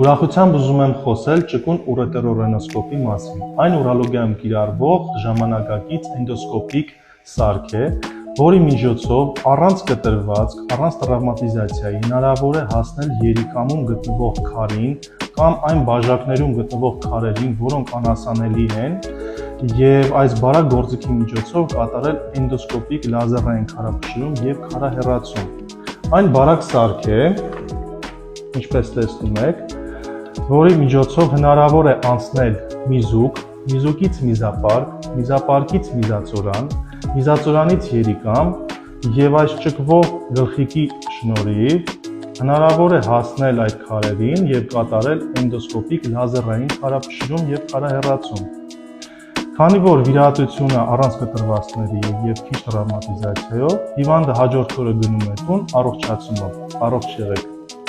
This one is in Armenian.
Ուրախությամբ ուզում եմ խոսել ճկուն ուրետերորենոսկոպի մասին։ Այն ուրոլոգիայում կիրառվող ժամանակակից էնդոսկոպիկ սարք է, որի միջոցով առանց կտրվածք, առանց տրավմատիզացիայի հնարավոր է հասնել երիկամում գտնվող քարին կամ այն բաժակներում գտնվող քարերին, որոնք անհասանելի են, եւ այս բարակ գործիքի միջոցով կատարել էնդոսկոպիկ լազերային քարափշրում եւ քարահեռացում։ Այն բարակ սարք է, ինչպես տեսնում եք, որի միջոցով հնարավոր է անցնել միզուկ, միզուկից միզապարկ, միզապարկից միզածորան, միզածորանից երիկամ եւ այս ճկվող գլխիկի շնորհիվ հնարավոր է հասնել այդ քարերին եւ կատարել էնդոսկոպիկ լազերային քարափշրում եւ քարահեռացում։ Քանի որ վիրահատությունը առանց կտրվածքների եւ քիչ տրավմատիզացիայով, հիվանդը հաջորդ օրը գնում է տուն առողջացումով։ Առողջ եղեք։